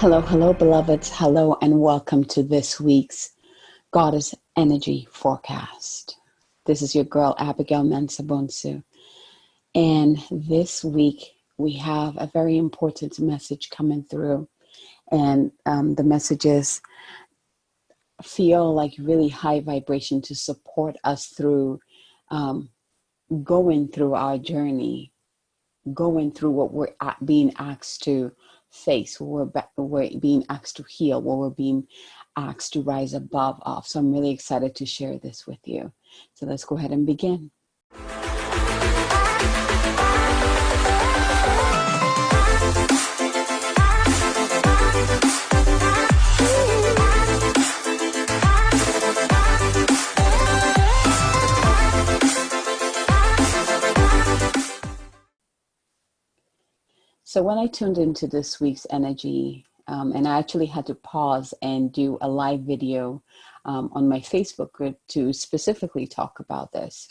Hello, hello, beloveds. Hello, and welcome to this week's Goddess Energy Forecast. This is your girl, Abigail Mensabonsu. And this week, we have a very important message coming through. And the messages feel like really high vibration to support us through going through our journey, going through what we're being asked to face, what we're being asked to heal, what we're being asked to rise above of. So I'm really excited to share this with you. So let's go ahead and begin. So when I tuned into this week's energy, and I actually had to pause and do a live video on my Facebook group to specifically talk about this.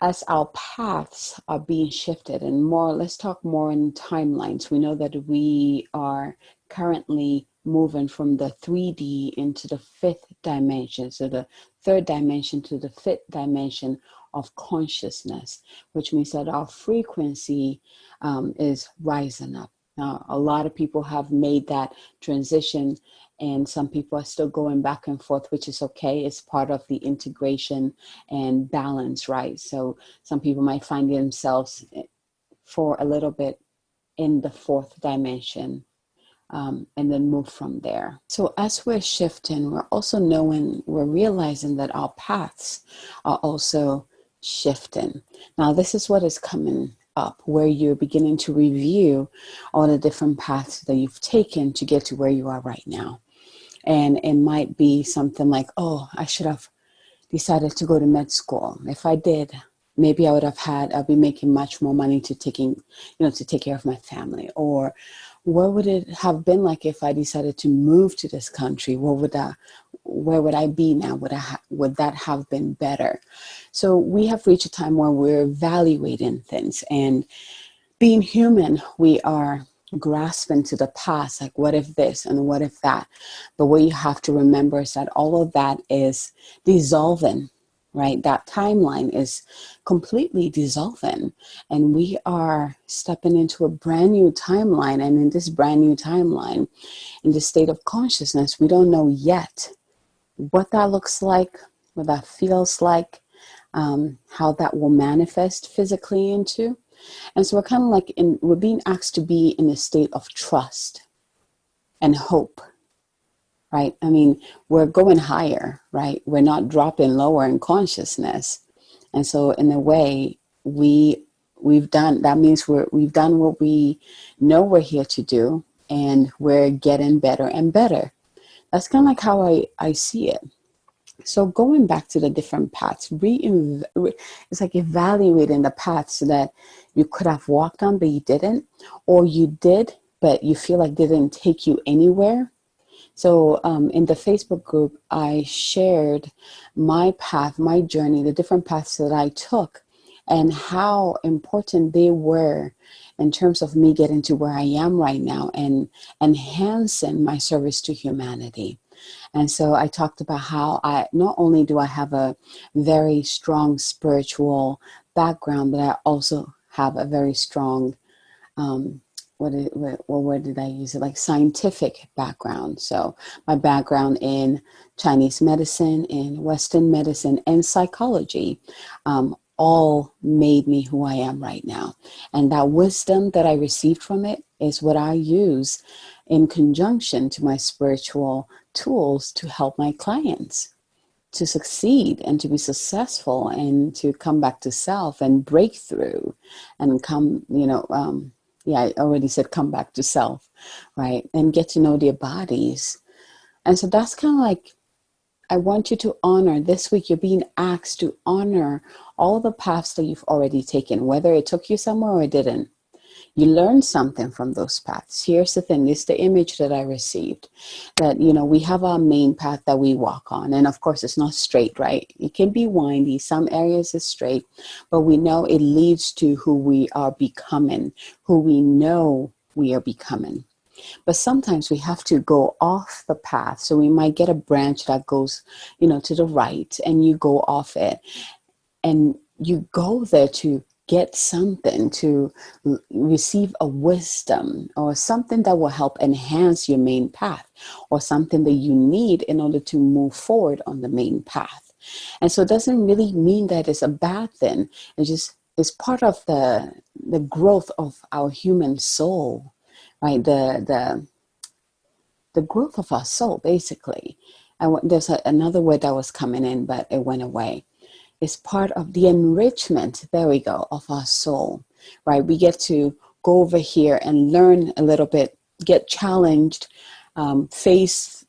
As our paths are being shifted and more, let's talk more in timelines. We know that we are currently moving from the 3D into the fifth dimension. So the third dimension to the fifth dimension of consciousness, which means that our frequency is rising up. Now, a lot of people have made that transition, and some people are still going back and forth, which is okay. It's part of the integration and balance, right? So some people might find themselves for a little bit in the fourth dimension, and then move from there. So as we're shifting, we're realizing that our paths are also shifting. Now, this is what is coming up, where you're beginning to review all the different paths that you've taken to get to where you are right now. And it might be something like, oh, I should have decided to go to med school. If I did, maybe I'd be making much more money to take care of my family. Or what would it have been like if I decided to move to this country? Where would I be now? Would that have been better? So we have reached a time where we're evaluating things, and being human, we are grasping to the past, like what if this and what if that. But what you have to remember is that all of that is dissolving, right? That timeline is completely dissolving, and we are stepping into a brand new timeline. And in this brand new timeline, in the state of consciousness, we don't know yet what that looks like, what that feels like, how that will manifest physically into. And so we're kind of like we're being asked to be in a state of trust and hope, right? I mean, we're going higher, right? We're not dropping lower in consciousness. And so in a way, we've done what we know we're here to do, and we're getting better and better. That's kind of like how I see it. So going back to the different paths, it's like evaluating the paths that you could have walked on, but you didn't, or you did, but you feel like they didn't take you anywhere. So in the Facebook group, I shared my path, my journey, the different paths that I took, and how important they were in terms of me getting to where I am right now and enhancing my service to humanity. And so I talked about how not only do I have a very strong spiritual background, but I also have a very strong, what word did I use? Like scientific background. So my background in Chinese medicine, in Western medicine, and psychology, all made me who I am right now. And that wisdom that I received from it is what I use in conjunction to my spiritual tools to help my clients to succeed and to be successful and to come back to self and break through and I already said come back to self, right? And get to know their bodies. And so that's kind of like, I want you to honor this week. You're being asked to honor all the paths that you've already taken, whether it took you somewhere or it didn't. You learn something from those paths. Here's the thing, it's the image that I received, that, we have our main path that we walk on. And of course, it's not straight, right? It can be windy. Some areas is straight, but we know it leads to who we are becoming, who we know we are becoming. But sometimes we have to go off the path. So we might get a branch that goes, to the right, and you go off it, and you go there to get something, to receive a wisdom or something that will help enhance your main path, or something that you need in order to move forward on the main path. And so it doesn't really mean that it's a bad thing. It's part of the growth of our human soul, right? The growth of our soul, basically. And there's another word that was coming in, but it went away. It's part of the enrichment, there we go, of our soul, right? We get to go over here and learn a little bit, get challenged, face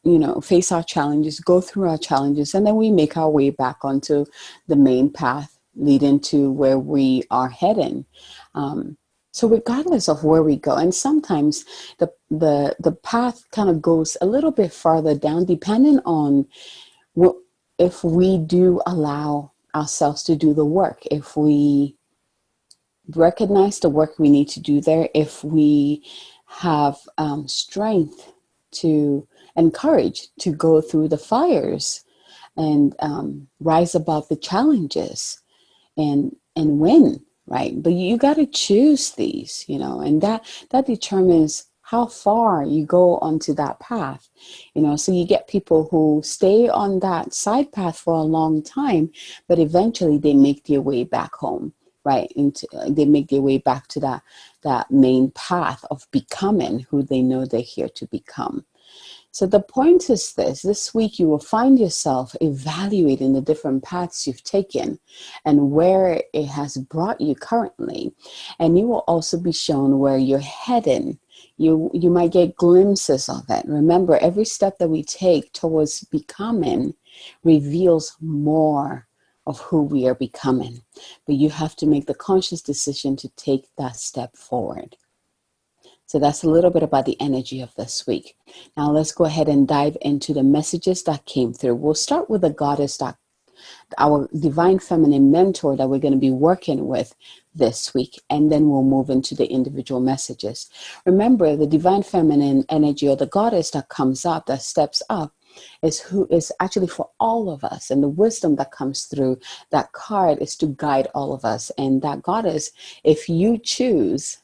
our challenges, go through our challenges, and then we make our way back onto the main path leading to where we are heading. So regardless of where we go, and sometimes the path kind of goes a little bit farther down, depending on if we do allow ourselves to do the work, if we recognize the work we need to do there, if we have strength to and courage to go through the fires and rise above the challenges and win, right? But you got to choose these, and that determines how far you go onto that path, so you get people who stay on that side path for a long time, but eventually they make their way back home, right? They make their way back to that main path of becoming who they know they're here to become. So the point is this week you will find yourself evaluating the different paths you've taken and where it has brought you currently. And you will also be shown where you're heading. You might get glimpses of it. Remember, every step that we take towards becoming reveals more of who we are becoming. But you have to make the conscious decision to take that step forward. So that's a little bit about the energy of this week. Now let's go ahead and dive into the messages that came through. We'll start with the goddess, our divine feminine mentor that we're going to be working with this week, and then we'll move into the individual messages. Remember, the divine feminine energy, or the goddess that comes up, that steps up, is who is actually for all of us. And the wisdom that comes through that card is to guide all of us. And that goddess, if you choose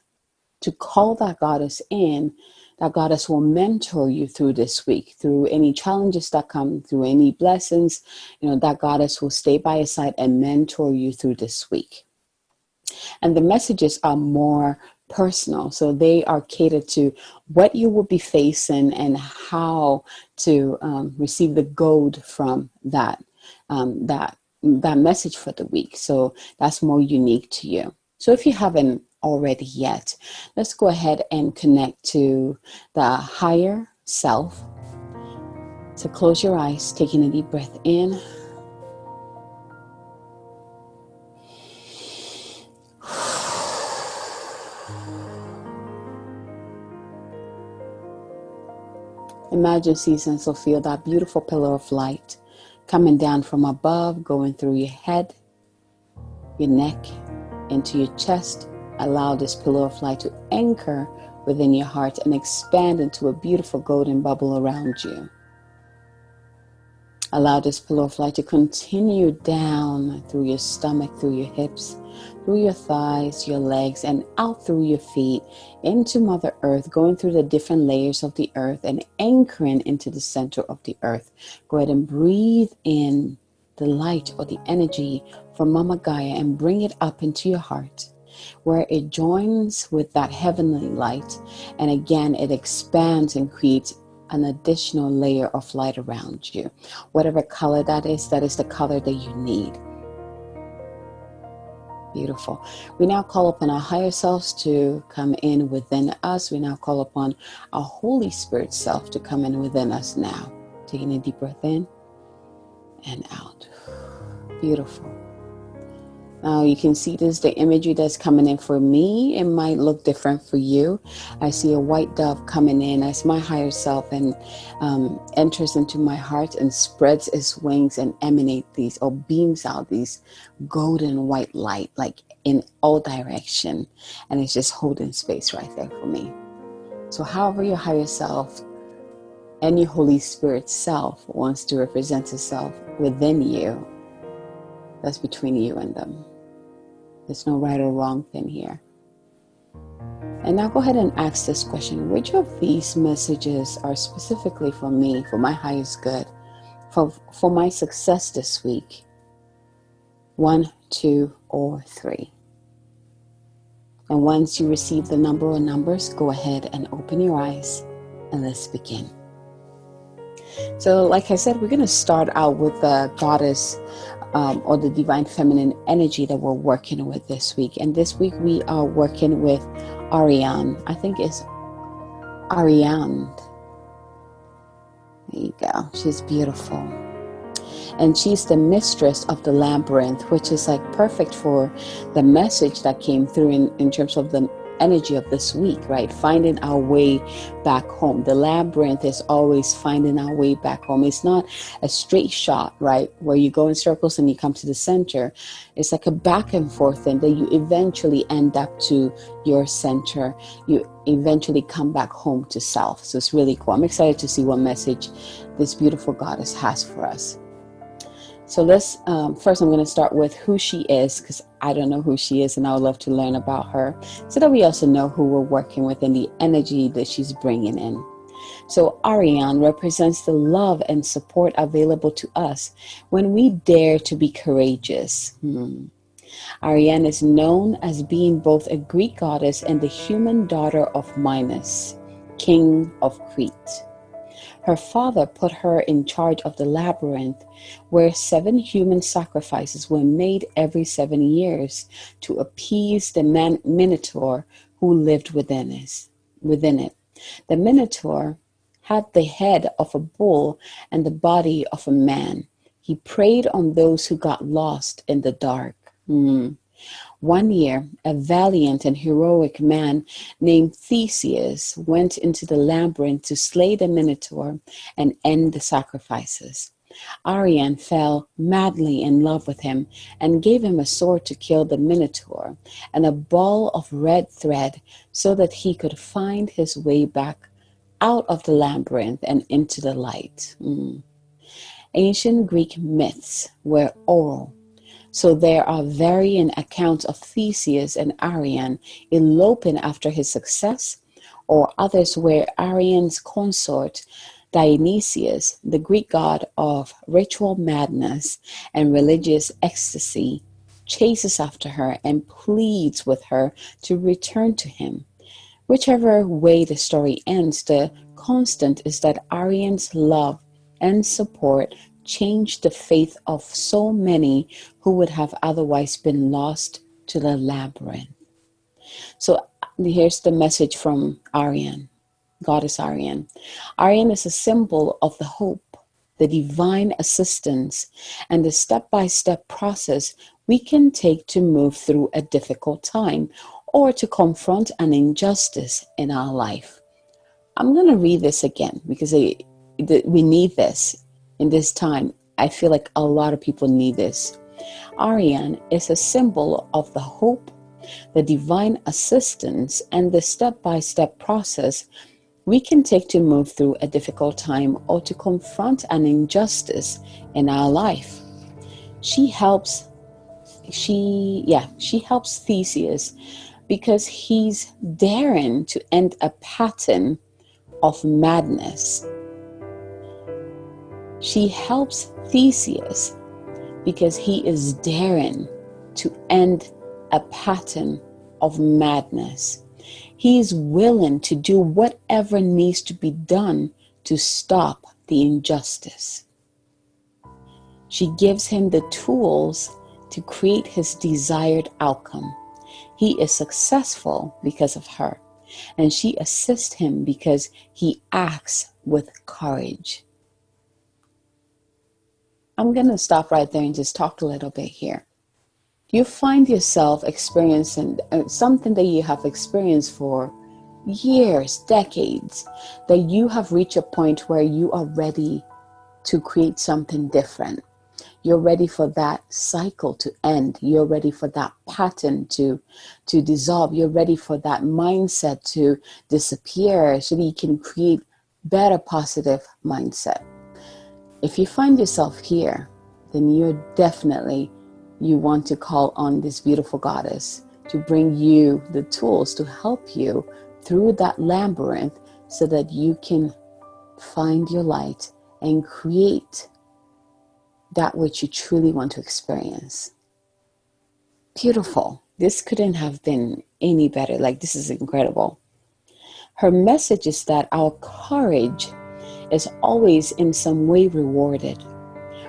to call that goddess in, that goddess will mentor you through this week, through any challenges that come, through any blessings. That goddess will stay by your side and mentor you through this week. And the messages are more personal, so they are catered to what you will be facing and how to receive the gold from that message for the week. So that's more unique to you. So if you haven't already yet, let's go ahead and connect to the higher self. So close your eyes, taking a deep breath in. Imagine, see, sense, or feel that beautiful pillar of light coming down from above, going through your head, your neck, into your chest. Allow this pillar of light to anchor within your heart and expand into a beautiful golden bubble around you. Allow this pillar of light to continue down through your stomach, through your hips, through your thighs, your legs, and out through your feet into Mother Earth, going through the different layers of the earth and anchoring into the center of the earth. Go ahead and breathe in the light or the energy from Mama Gaia and bring it up into your heart, where it joins with that heavenly light. And again, it expands and creates an additional layer of light around you. Whatever color that is the color that you need. Beautiful. We now call upon our higher selves to come in within us. We now call upon our Holy Spirit self to come in within us now. Taking a deep breath in and out. Beautiful. Now you can see this, the imagery that's coming in for me. It might look different for you. I see a white dove coming in as my higher self and enters into my heart and spreads its wings and emanates these, or beams out these golden white light, like in all direction. And it's just holding space right there for me. So however your higher self and your Holy Spirit self wants to represent itself within you, that's between you and them. There's no right or wrong thing here. And now go ahead and ask this question. Which of these messages are specifically for me, for my highest good, for my success this week? 1, 2, or 3. And once you receive the number or numbers, go ahead and open your eyes and let's begin. So like I said, we're going to start out with the goddess or the divine feminine energy that we're working with this week. And this week we are working with Ariadne. I think it's Ariadne. There you go. She's beautiful. And she's the mistress of the labyrinth, which is like perfect for the message that came through in terms of the energy of this week, right? Finding our way back home. The labyrinth is always finding our way back home. It's not a straight shot, right? Where you go in circles and you come to the center. It's like a back and forth thing that you eventually end up to your center. You eventually come back home to self. So it's really cool. I'm excited to see what message this beautiful goddess has for us. So let's, first I'm going to start with who she is, because I don't know who she is and I would love to learn about her so that we also know who we're working with and the energy that she's bringing in. So Ariadne represents the love and support available to us when we dare to be courageous. Ariadne is known as being both a Greek goddess and the human daughter of Minos, king of Crete. Her father put her in charge of the labyrinth, where 7 human sacrifices were made every 7 years to appease the minotaur who lived within it. The minotaur had the head of a bull and the body of a man. He preyed on those who got lost in the dark. One year, a valiant and heroic man named Theseus went into the labyrinth to slay the Minotaur and end the sacrifices. Ariadne fell madly in love with him and gave him a sword to kill the Minotaur and a ball of red thread so that he could find his way back out of the labyrinth and into the light. Ancient Greek myths were oral. So there are varying accounts of Theseus and Ariadne eloping after his success, or others where Ariadne's consort, Dionysius, the Greek god of ritual madness and religious ecstasy, chases after her and pleads with her to return to him. Whichever way the story ends, the constant is that Ariadne's love and support changed the faith of so many who would have otherwise been lost to the labyrinth. So here's the message from Ariadne, Goddess Ariadne. Ariadne is a symbol of the hope, the divine assistance, and the step-by-step process we can take to move through a difficult time or to confront an injustice in our life. I'm going to read this again because we need this. In this time, I feel like a lot of people need this. Ariadne is a symbol of the hope, the divine assistance, and the step-by-step process we can take to move through a difficult time or to confront an injustice in our life. She helps Theseus because he's daring to end a pattern of madness. She helps Theseus because he is daring to end a pattern of madness. He is willing to do whatever needs to be done to stop the injustice. She gives him the tools to create his desired outcome. He is successful because of her, and she assists him because he acts with courage. I'm going to stop right there and just talk a little bit here. Do you find yourself experiencing something that you have experienced for years, decades, that you have reached a point where you are ready to create something different? You're ready for that cycle to end. You're ready for that pattern to dissolve. You're ready for that mindset to disappear so that you can create better positive mindset. If you find yourself here, then you want to call on this beautiful goddess to bring you the tools to help you through that labyrinth so that you can find your light and create that which you truly want to experience. Beautiful. This couldn't have been any better. Like, this is incredible. Her message is that our courage is always in some way rewarded.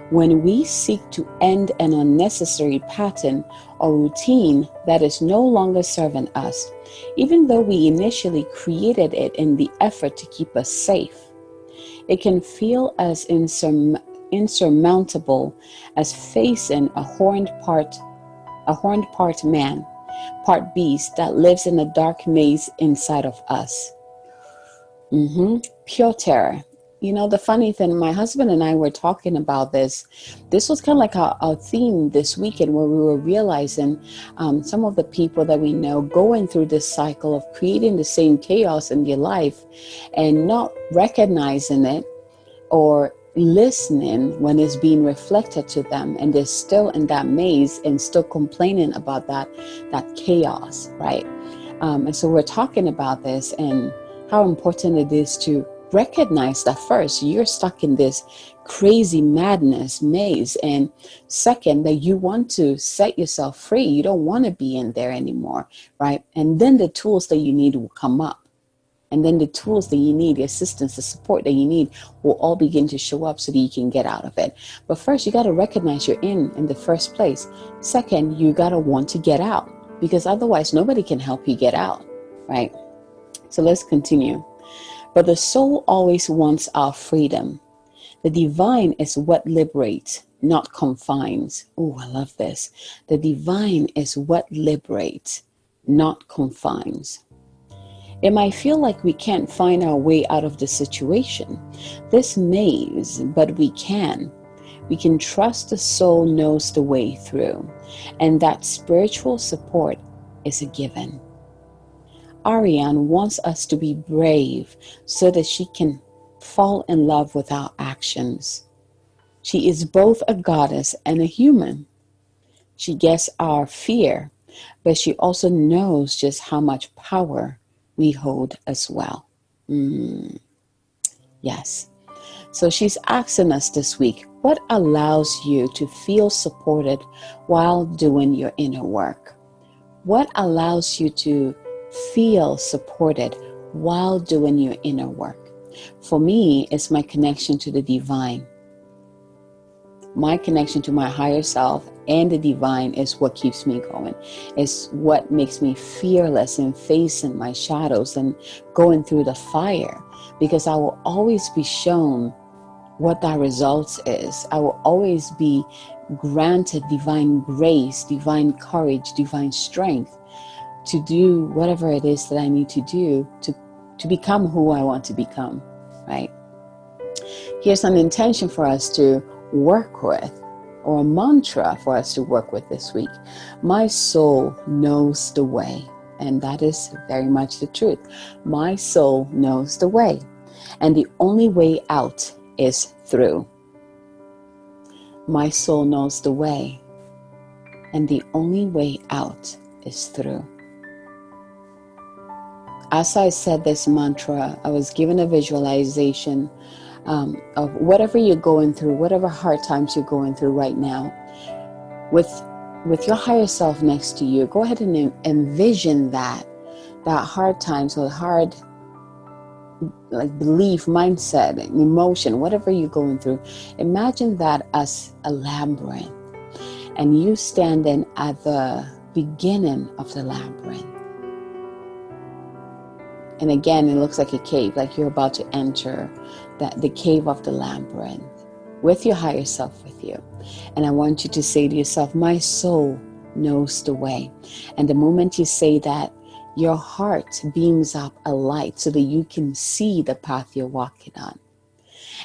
When we seek to end an unnecessary pattern or routine that is no longer serving us, even though we initially created it in the effort to keep us safe, it can feel as insurmountable as facing a horned part man, part beast that lives in a dark maze inside of us. Pure terror. You know, the funny thing, my husband and I were talking about this. This was kind of like our theme this weekend, where we were realizing some of the people that we know going through this cycle of creating the same chaos in their life and not recognizing it or listening when it's being reflected to them, and they're still in that maze and still complaining about that chaos, right? And so we're talking about this and how important it is to recognize that first, you're stuck in this crazy madness maze, and second, that you want to set yourself free. You don't want to be in there anymore, right? And then the tools that you need will come up. And then the tools that you need, the assistance, the support that you need will all begin to show up so that you can get out of it. But first, you got to recognize you're in the first place. Second, you got to want to get out, because otherwise nobody can help you get out, right? So let's continue. But the soul always wants our freedom. The divine is what liberates, not confines. Oh, I love this. The divine is what liberates, not confines. It might feel like we can't find our way out of the situation, this maze, but we can. We can trust the soul knows the way through, and that spiritual support is a given. Ariadne wants us to be brave so that she can fall in love with our actions. She is both a goddess and a human. She gets our fear, but she also knows just how much power we hold as well. Yes. So she's asking us this week, what allows you to feel supported while doing your inner work? What allows you to feel supported while doing your inner work? For me, it's my connection to the divine. My connection to my higher self and the divine is what keeps me going. It's what makes me fearless in facing my shadows and going through the fire, because I will always be shown what that results is. I will always be granted divine grace, divine courage, divine strength to do whatever it is that I need to do to become who I want to become, right? Here's an intention for us to work with, or a mantra for us to work with this week. My soul knows the way. And that is very much the truth. My soul knows the way. And the only way out is through. My soul knows the way. And the only way out is through. As I said this mantra, I was given a visualization of whatever you're going through, whatever hard times you're going through right now, with your higher self next to you. Go ahead and envision that hard times, or hard belief, mindset, emotion, whatever you're going through. Imagine that as a labyrinth, and you standing at the beginning of the labyrinth. And again, it looks like a cave, like you're about to enter the cave of the labyrinth with your higher self with you. And I want you to say to yourself, my soul knows the way. And the moment you say that, your heart beams up a light so that you can see the path you're walking on.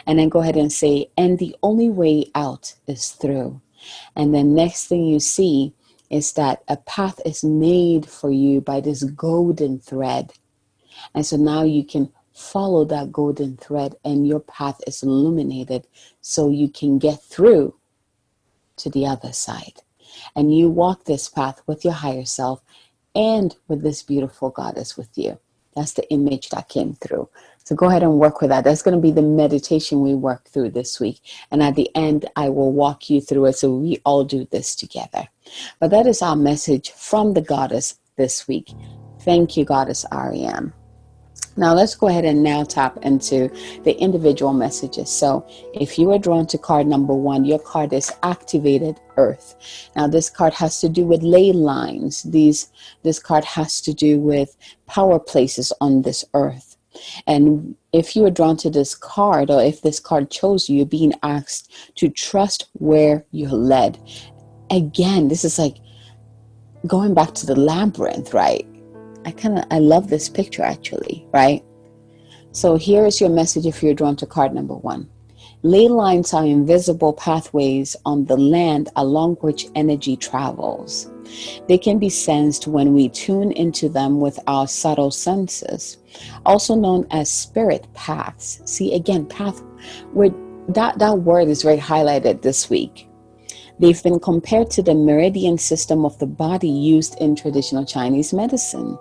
And then go ahead and say, and the only way out is through. And then next thing you see is that a path is made for you by this golden thread. And so now you can follow that golden thread and your path is illuminated so you can get through to the other side. And you walk this path with your higher self and with this beautiful goddess with you. That's the image that came through. So go ahead and work with that. That's going to be the meditation we work through this week. And at the end, I will walk you through it so we all do this together. But that is our message from the goddess this week. Thank you, Goddess Ariadne. Now let's go ahead and now tap into the individual messages. So if you are drawn to card number 1, your card is Activated Earth. Now this card has to do with ley lines. This card has to do with power places on this earth. And if you are drawn to this card, or if this card chose you, you're being asked to trust where you're led. Again, this is like going back to the labyrinth, right? I love this picture actually, right? So here is your message if you're drawn to card number 1. Ley lines are invisible pathways on the land along which energy travels. They can be sensed when we tune into them with our subtle senses, also known as spirit paths. See, again, path, that word is very highlighted this week. They've been compared to the meridian system of the body used in traditional Chinese medicine.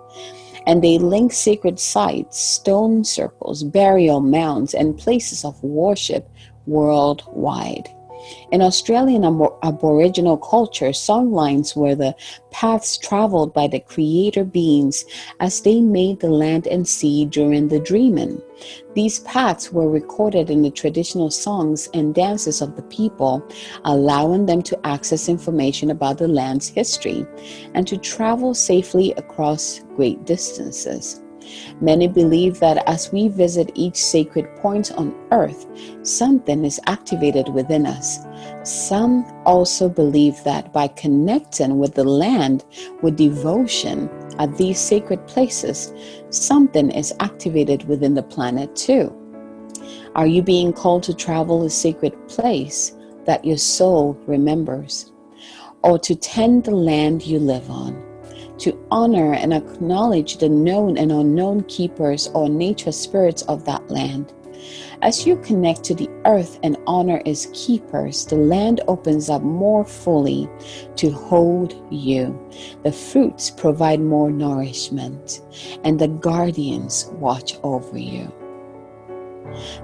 And they link sacred sites, stone circles, burial mounds, and places of worship worldwide. In Australian Aboriginal culture, songlines were the paths traveled by the creator beings as they made the land and sea during the dreaming. These paths were recorded in the traditional songs and dances of the people, allowing them to access information about the land's history and to travel safely across great distances. Many believe that as we visit each sacred point on earth, something is activated within us. Some also believe that by connecting with the land with devotion at these sacred places, something is activated within the planet too. Are you being called to travel a sacred place that your soul remembers, or to tend the land you live on? To honor and acknowledge the known and unknown keepers or nature spirits of that land. As you connect to the earth and honor its keepers, the land opens up more fully to hold you. The fruits provide more nourishment, and the guardians watch over you.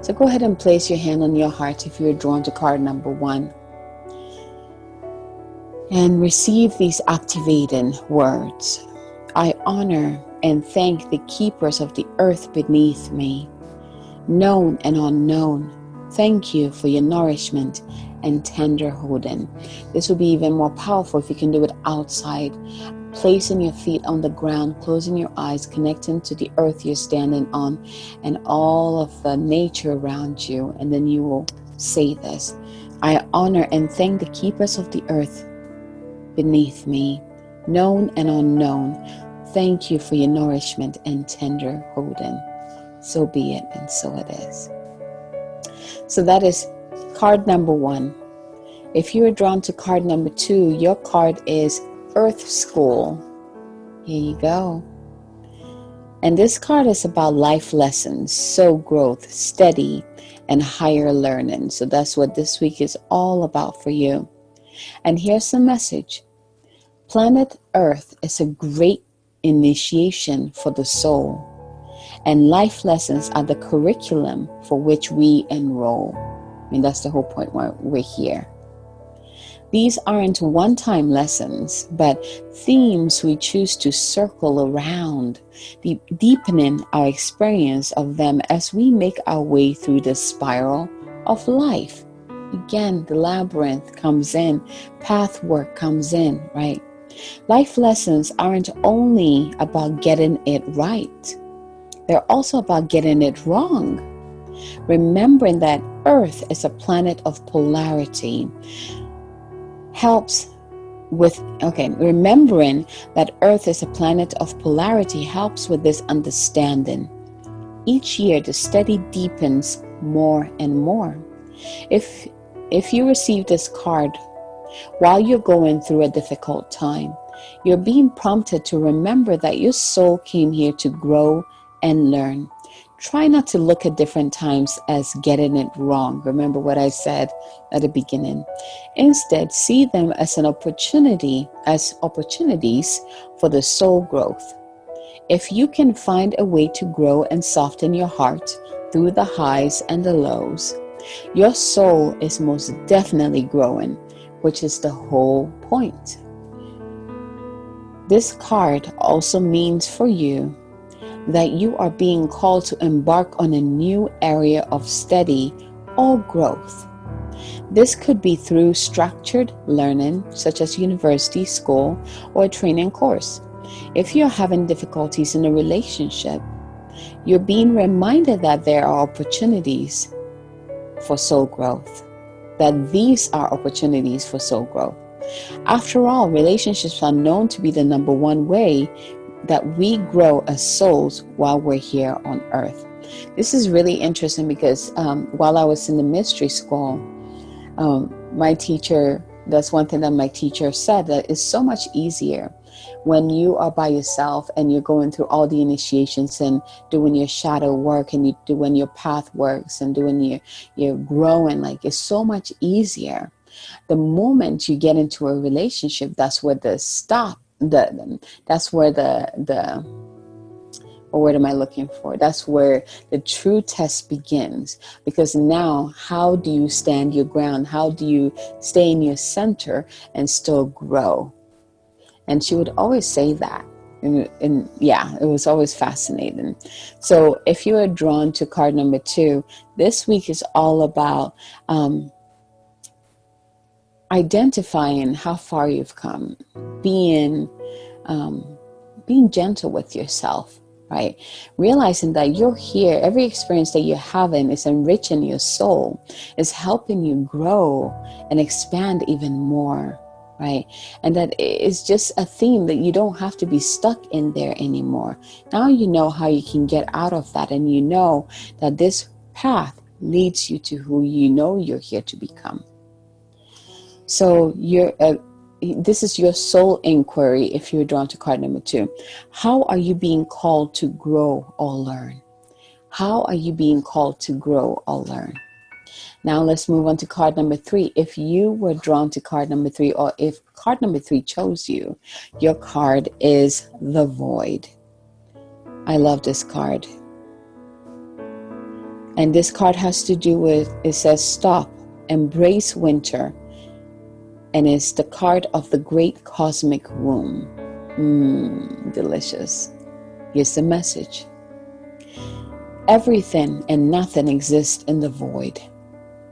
So go ahead and place your hand on your heart if you're drawn to card number 1. And receive these activating words. I honor and thank the keepers of the earth beneath me, known and unknown. Thank you for your nourishment and tender holding. This will be even more powerful if you can do it outside, placing your feet on the ground, closing your eyes, connecting to the earth you're standing on and all of the nature around you. And then you will say this. I honor and thank the keepers of the earth beneath me, known and unknown. Thank you for your nourishment and tender holding. So be it, and so it is. So that is card number 1. If you are drawn to card number 2, your card is Earth School. Here you go. And this card is about life lessons, soul growth, steady, and higher learning. So that's what this week is all about for you. And here's the message. Planet Earth is a great initiation for the soul, and life lessons are the curriculum for which we enroll. I mean, that's the whole point why we're here. These aren't one-time lessons, but themes we choose to circle around, deepening our experience of them as we make our way through the spiral of life. Again, the labyrinth comes in, path work comes in, right? Life lessons aren't only about getting it right. They're also about getting it wrong. Remembering that Earth is a planet of polarity remembering that Earth is a planet of polarity helps with this understanding. Each year, the study deepens more and more. If you receive this card while you're going through a difficult time, you're being prompted to remember that your soul came here to grow and learn. Try not to look at different times as getting it wrong. Remember what I said at the beginning. Instead, see them as opportunities for the soul growth. If you can find a way to grow and soften your heart through the highs and the lows, your soul is most definitely growing, which is the whole point. This card also means for you that you are being called to embark on a new area of study or growth. This could be through structured learning, such as university, school, or a training course. If you're having difficulties in a relationship, you're being reminded that there are opportunities for soul growth, that these are opportunities for soul growth. After all, relationships are known to be the number one way that we grow as souls while we're here on earth. This is really interesting because while I was in the mystery school, my teacher, that's one thing that my teacher said, that it's so much easier when you are by yourself and you're going through all the initiations and doing your shadow work and you doing your path works and doing your growing. Like, it's so much easier. The moment you get into a relationship, that's where that's where or what am I looking for? That's where the true test begins. Because now, how do you stand your ground? How do you stay in your center and still grow? And she would always say that. And yeah, it was always fascinating. So if you are drawn to card number 2, this week is all about identifying how far you've come, being gentle with yourself, right? Realizing that you're here, every experience that you're having is enriching your soul, is helping you grow and expand even more, right? And that is just a theme that you don't have to be stuck in there anymore. Now you know how you can get out of that, and you know that this path leads you to who you know you're here to become. So this is your soul inquiry if you're drawn to card number 2. How are you being called to grow or learn? How are you being called to grow or learn? Now let's move on to card number 3. If you were drawn to card number 3, or if card number 3 chose you, your card is the Void. I love this card. And this card has to do with, it says stop, embrace winter. And it's the card of the Great Cosmic Womb. Delicious. Here's the message. Everything and nothing exists in the void.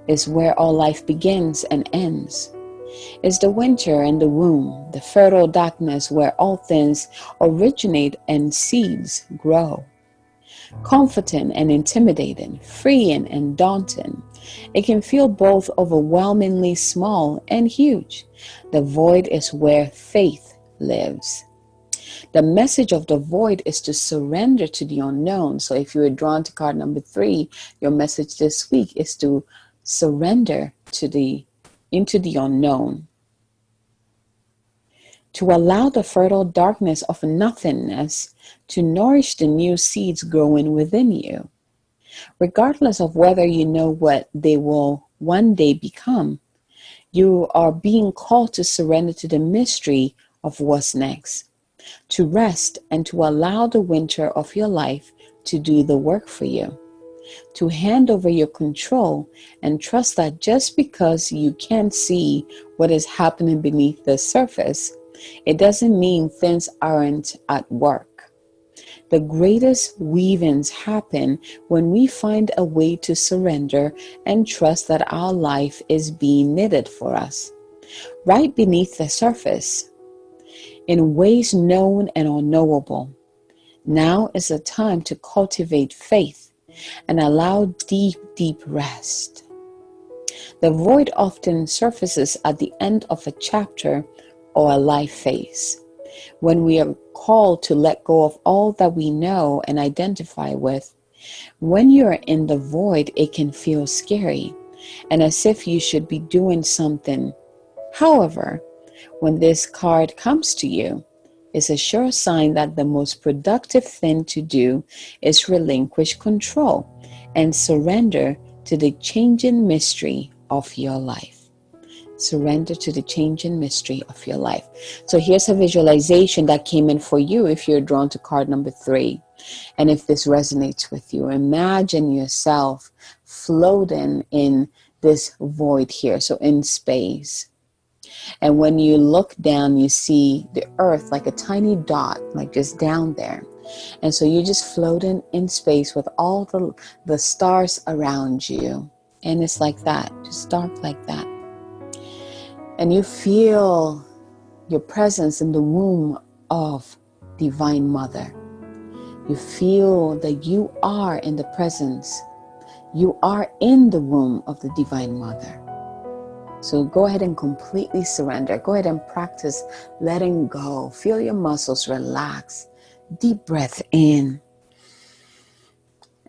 It's where all life begins and ends. It's the winter and the womb, the fertile darkness where all things originate and seeds grow. Comforting and intimidating, freeing and daunting. It can feel both overwhelmingly small and huge. The void is where faith lives. The message of the void is to surrender to the unknown. So if you were drawn to card number 3, your message this week is to surrender into the unknown. To allow the fertile darkness of nothingness to nourish the new seeds growing within you. Regardless of whether you know what they will one day become, you are being called to surrender to the mystery of what's next, to rest and to allow the winter of your life to do the work for you, to hand over your control and trust that just because you can't see what is happening beneath the surface, it doesn't mean things aren't at work. The greatest weavings happen when we find a way to surrender and trust that our life is being knitted for us, right beneath the surface, in ways known and unknowable. Now is the time to cultivate faith and allow deep, deep rest. The void often surfaces at the end of a chapter or a life phase, when we are called to let go of all that we know and identify with When you're in the void, it can feel scary and as if you should be doing something. However, when this card comes to you, it's a sure sign that the most productive thing to do is relinquish control and surrender to the changing mystery of your life. Surrender to the changing mystery of your life. So here's a visualization that came in for you if you're drawn to card number 3. And if this resonates with you, imagine yourself floating in this void here, so in space. And when you look down, you see the earth like a tiny dot, like just down there. And so you're just floating in space with all the stars around you. And it's like that, just dark like that. And you feel your presence in the womb of Divine Mother. You feel that you are in the presence. You are in the womb of the Divine Mother. So go ahead and completely surrender. Go ahead and practice letting go. Feel your muscles relax. Deep breath in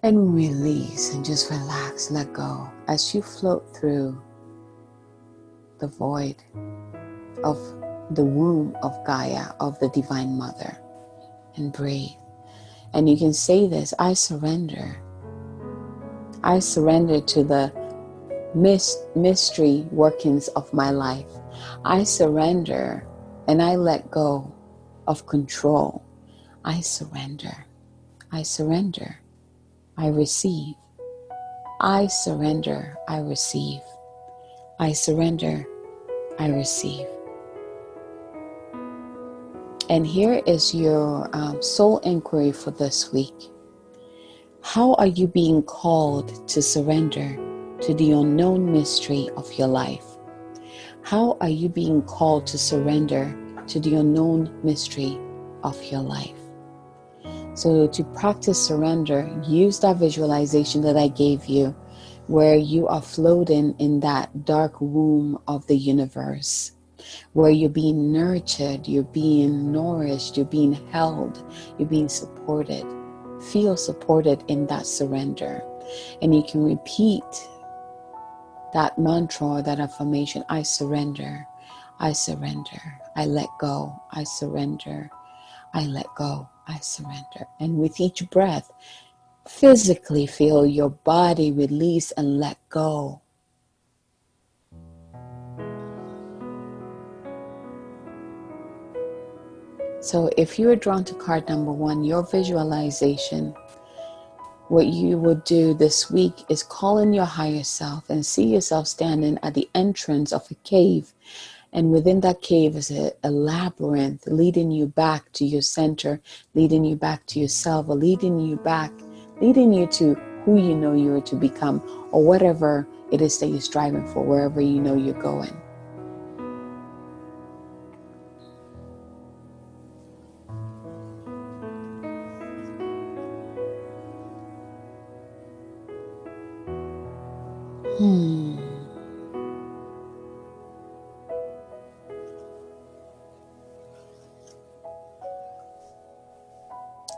and release, and just relax, let go as you float through the void of the womb of Gaia, of the Divine Mother, and breathe. And you can say this: I surrender. I surrender to the mystery workings of my life. I surrender and I let go of control. I surrender. I surrender. I receive. I surrender. I receive. I surrender. I receive. And here is your soul inquiry for this week. How are you being called to surrender to the unknown mystery of your life? How are you being called to surrender to the unknown mystery of your life? So to practice surrender, use that visualization that I gave you, where you are floating in that dark womb of the universe, where you're being nurtured, you're being nourished, you're being held, you're being supported. Feel supported in that surrender. And you can repeat that mantra or that affirmation: I surrender, I surrender, I let go, I surrender, I let go, I surrender. And with each breath, physically feel your body release and let go. So if you are drawn to card number 1, your visualization, what you would do this week is call in your higher self and see yourself standing at the entrance of a cave. And within that cave is a labyrinth leading you back to your center, leading you back to yourself, or leading you to who you know you are to become, or whatever it is that you're striving for, wherever you know you're going.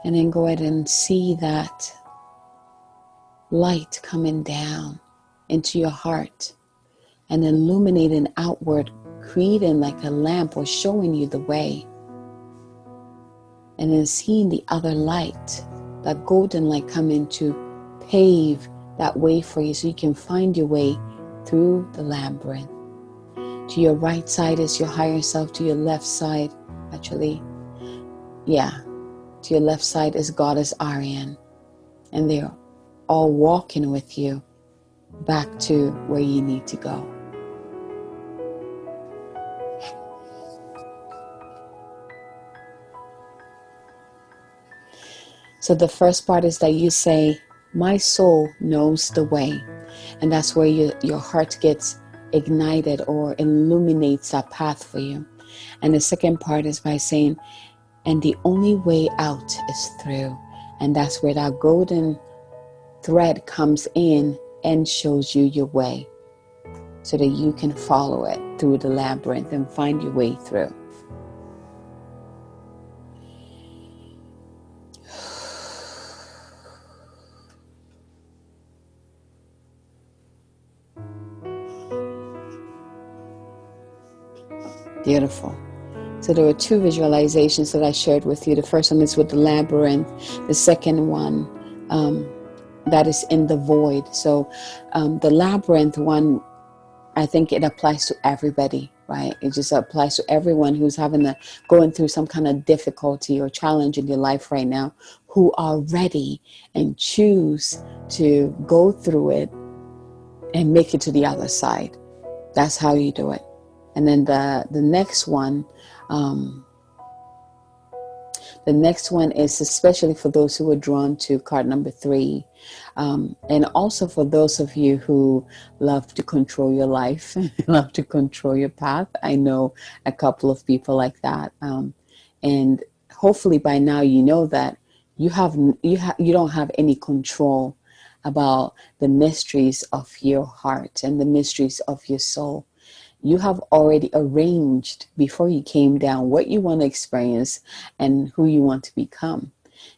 And then go ahead and see that light coming down into your heart and illuminating outward, creating like a lamp or showing you the way. And then seeing the other light, that golden light coming to pave that way for you so you can find your way through the labyrinth. To your right side is your higher self. To your left side, to your left side is Goddess Ariadne. And they're all walking with you back to where you need to go. So the first part is that you say, my soul knows the way. And that's where your heart gets ignited or illuminates a path for you. And the second part is by saying, and the only way out is through. And that's where that golden thread comes in and shows you your way so that you can follow it through the labyrinth and find your way through. Beautiful. So there were two visualizations that I shared with you. The first one is with the labyrinth. The second one, that is in the void. So the labyrinth one, I think it applies to everybody, right? It just applies to everyone who's going through some kind of difficulty or challenge in your life right now, who are ready and choose to go through it and make it to the other side. That's how you do it. And then the next one, is especially for those who are drawn to card number 3. And also for those of you who love to control your life, love to control your path. I know a couple of people like that. And hopefully by now you know that you don't have any control about the mysteries of your heart and the mysteries of your soul. You have already arranged before you came down what you want to experience and who you want to become.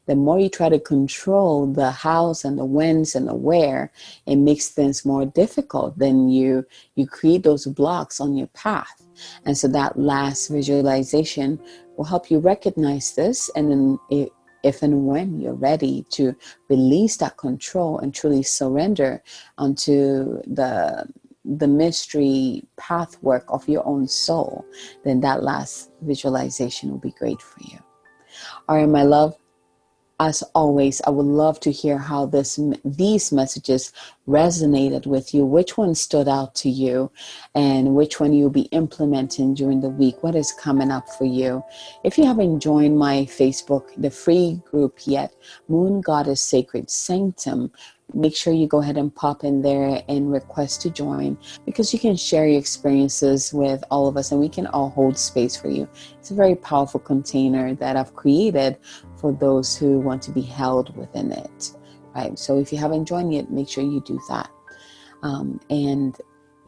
The more you try to control the hows and the whens and the where, it makes things more difficult. Then you create those blocks on your path. And so that last visualization will help you recognize this. And then if and when you're ready to release that control and truly surrender onto the mystery pathwork of your own soul, then that last visualization will be great for you. All right, my love. As always, I would love to hear how these messages resonated with you, which one stood out to you, and which one you'll be implementing during the week. What is coming up for you? If you haven't joined my Facebook, the free group yet, Moon Goddess Sacred Sanctum, make sure you go ahead and pop in there and request to join, because you can share your experiences with all of us and we can all hold space for you. It's a very powerful container that I've created for those who want to be held within it, right? So if you haven't joined yet, make sure you do that. And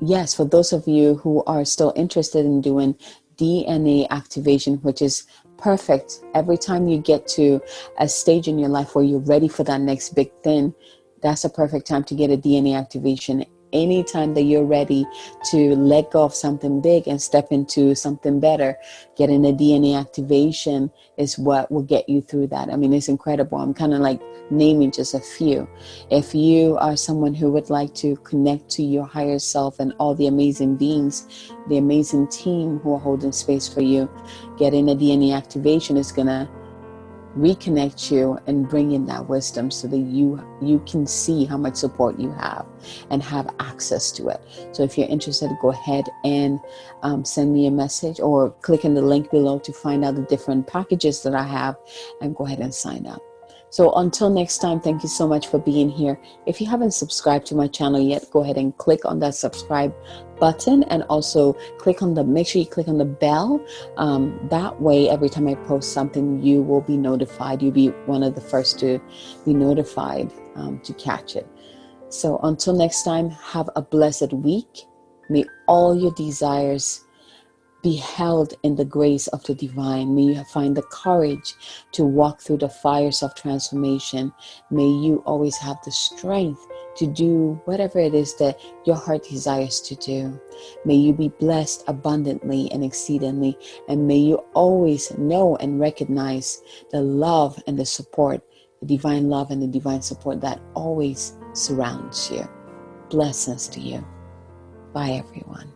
yes, for those of you who are still interested in doing DNA activation, which is perfect every time you get to a stage in your life where you're ready for that next big thing, that's a perfect time to get a DNA activation. Anytime that you're ready to let go of something big and step into something better, getting a DNA activation is what will get you through that. I mean, it's incredible. I'm kind of like naming just a few. If you are someone who would like to connect to your higher self and all the amazing beings, the amazing team who are holding space for you, getting a DNA activation is going to reconnect you and bring in that wisdom so that you can see how much support you have and have access to it. So if you're interested, go ahead and send me a message or click in the link below to find out the different packages that I have and go ahead and sign up. So until next time, thank you so much for being here. If you haven't subscribed to my channel yet, go ahead and click on that subscribe button, and also make sure you click on the bell. That way, every time I post something, you will be notified. You'll be one of the first to be notified to catch it. So until next time, have a blessed week. May all your desires be held in the grace of the divine. May you find the courage to walk through the fires of transformation. May you always have the strength to do whatever it is that your heart desires to do. May you be blessed abundantly and exceedingly. And may you always know and recognize the love and the support, the divine love and the divine support that always surrounds you. Blessings to you. Bye, everyone.